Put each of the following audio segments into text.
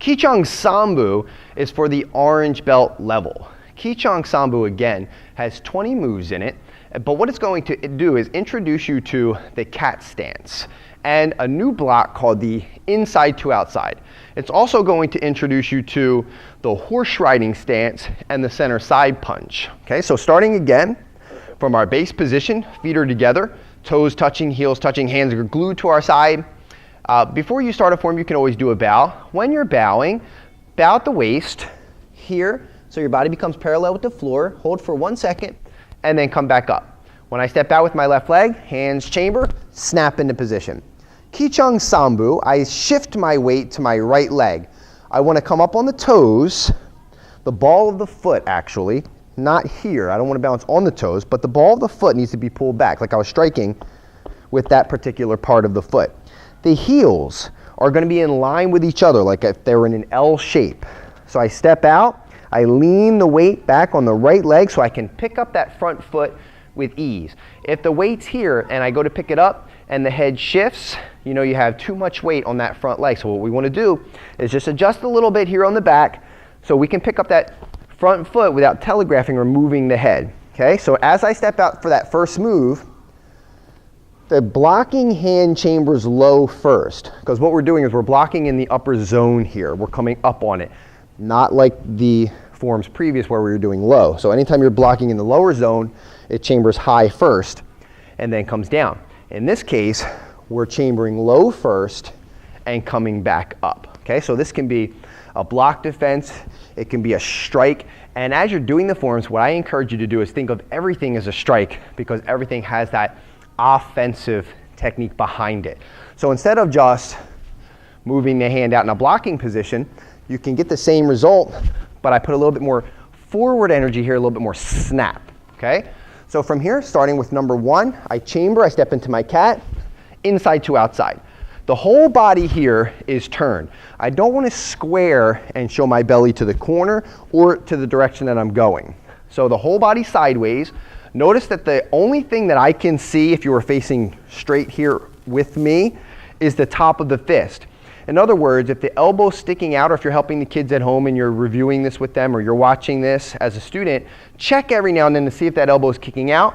Hyung Sambu is for the orange belt level. Hyung Sambu, again, has 20 moves in it, but what it's going to do is introduce you to the cat stance and a new block called the inside to outside. It's also going to introduce you to the horse riding stance and the center side punch. Okay, so starting again from our base position, feet are together, toes touching, heels touching, hands are glued to our side. Before you start a form, you can always do a bow. When you're bowing, bow at the waist here, so your body becomes parallel with the floor. Hold for 1 second, and then come back up. When I step out with my left leg, hands chamber, snap into position. Hyung Sambu, I shift my weight to my right leg. I want to come up on the toes, the ball of the foot actually, not here. I don't want to bounce on the toes, but the ball of the foot needs to be pulled back, like I was striking with that particular part of the foot. The heels are going to be in line with each other, like if they were in an L shape. So I step out, I lean the weight back on the right leg so I can pick up that front foot with ease. If the weight's here and I go to pick it up and the head shifts, you know you have too much weight on that front leg. So what we want to do is just adjust a little bit here on the back so we can pick up that front foot without telegraphing or moving the head. Okay, so as I step out for that first move, the blocking hand chambers low first, because what we're doing is we're blocking in the upper zone here. We're coming up on it, not like the forms previous where we were doing low. So anytime you're blocking in the lower zone, it chambers high first and then comes down. In this case, we're chambering low first and coming back up. Okay, so this can be a block defense, it can be a strike, and as you're doing the forms, what I encourage you to do is think of everything as a strike, because everything has that offensive technique behind it. So instead of just moving the hand out in a blocking position, you can get the same result, but I put a little bit more forward energy here, a little bit more snap. Okay, so from here, starting with number 1, I chamber, I step into my cat, inside to outside. The whole body here is turned. I don't want to square and show my belly to the corner or to the direction that I'm going. So the whole body sideways. Notice that the only thing that I can see if you were facing straight here with me is the top of the fist. In other words, if the elbow's sticking out, or if you're helping the kids at home and you're reviewing this with them, or you're watching this as a student, check every now and then to see if that elbow's kicking out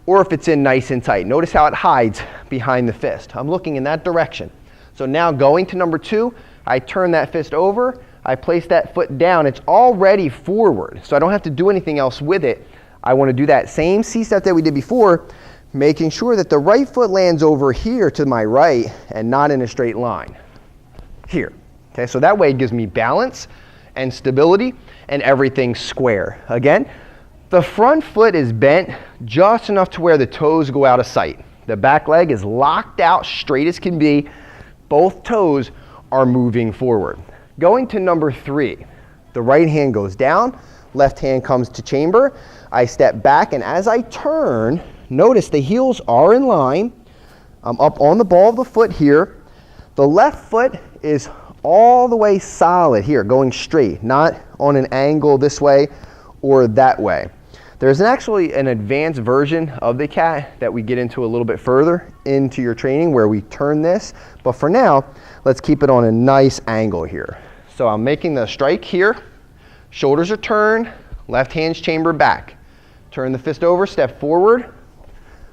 or if it's in nice and tight. Notice how it hides behind the fist. I'm looking in that direction. So now going to number 2, I turn that fist over, I place that foot down. It's already forward, so I don't have to do anything else with it. I want to do that same C-step that we did before, making sure that the right foot lands over here to my right and not in a straight line. Here. Okay, so that way it gives me balance and stability and everything square. Again, the front foot is bent just enough to where the toes go out of sight. The back leg is locked out straight as can be. Both toes are moving forward. Going to number 3, the right hand goes down, left hand comes to chamber. I step back, and as I turn, notice the heels are in line. I'm up on the ball of the foot here. The left foot is all the way solid here, going straight, not on an angle this way or that way. There's actually an advanced version of the cat that we get into a little bit further into your training where we turn this, but for now, let's keep it on a nice angle here. So I'm making the strike here, shoulders are turned, left hand's chamber back. Turn the fist over, step forward,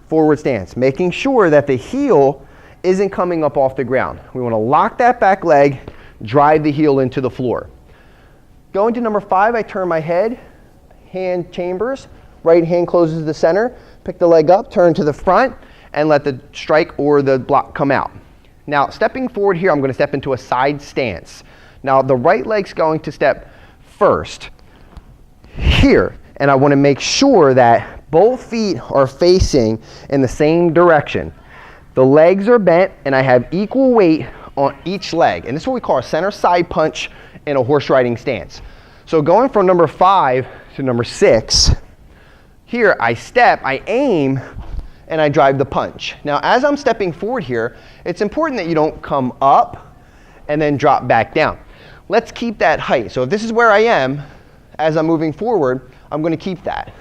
forward stance, making sure that the heel isn't coming up off the ground. We want to lock that back leg, drive the heel into the floor. Going to number 5, I turn my head, hand chambers, right hand closes the center, pick the leg up, turn to the front, and let the strike or the block come out. Now, stepping forward here, I'm going to step into a side stance. Now, the right leg's going to step first here, and I want to make sure that both feet are facing in the same direction. The legs are bent, and I have equal weight on each leg, and this is what we call a center side punch in a horse riding stance. So going from number 5 to number 6, here I step, I aim, and I drive the punch. Now as I'm stepping forward here, it's important that you don't come up and then drop back down. Let's keep that height. So if this is where I am, as I'm moving forward, I'm going to keep that.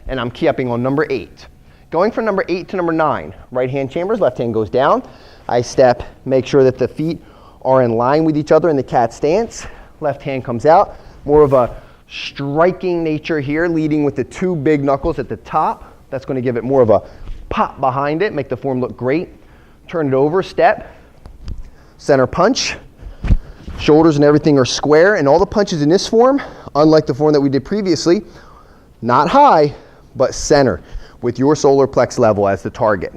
And I'm keeping on number 8. Going from number 8 to number 9, right hand chambers, left hand goes down. I step, make sure that the feet are in line with each other in the cat stance. Left hand comes out, more of a striking nature here, leading with the two big knuckles at the top. That's going to give it more of a pop behind it, make the form look great. Turn it over, step, center punch. Shoulders and everything are square, and all the punches in this form, unlike the form that we did previously, not high, but center, with your solar plex level as the target.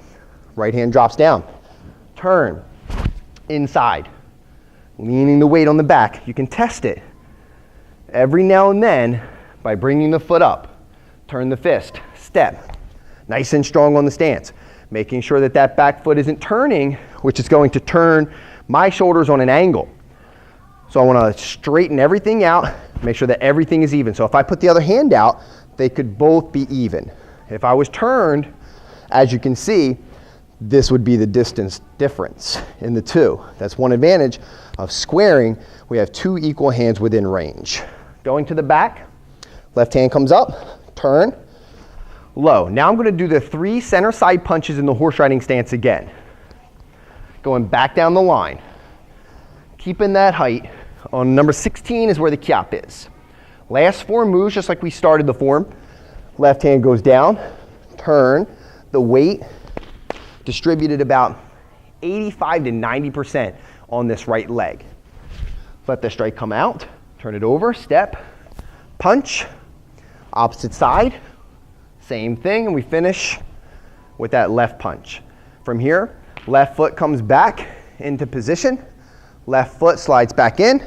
Right hand drops down. Turn, inside, leaning the weight on the back. You can test it every now and then by bringing the foot up. Turn the fist, step, nice and strong on the stance. Making sure that that back foot isn't turning, which is going to turn my shoulders on an angle. So I want to straighten everything out, make sure that everything is even. So if I put the other hand out, they could both be even. If I was turned, as you can see, this would be the distance difference in the two. That's one advantage of squaring. We have two equal hands within range. Going to the back, left hand comes up, turn, low. Now I'm going to do the 3 center side punches in the horse riding stance again. Going back down the line. Keeping that height. On number 16 is where the kyap is. Last 4 moves, just like we started the form. Left hand goes down, turn, the weight distributed about 85 to 90% on this right leg. Let the strike come out, turn it over, step, punch, opposite side, same thing, and we finish with that left punch. From here, left foot comes back into position, left foot slides back in,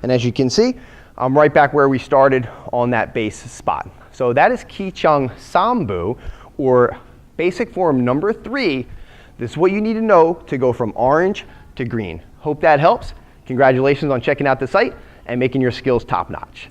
and as you can see, I'm right back where we started on that base spot. So that is Hyung Sambu, or basic form number 3. This is what you need to know to go from orange to green. Hope that helps. Congratulations on checking out the site and making your skills top notch.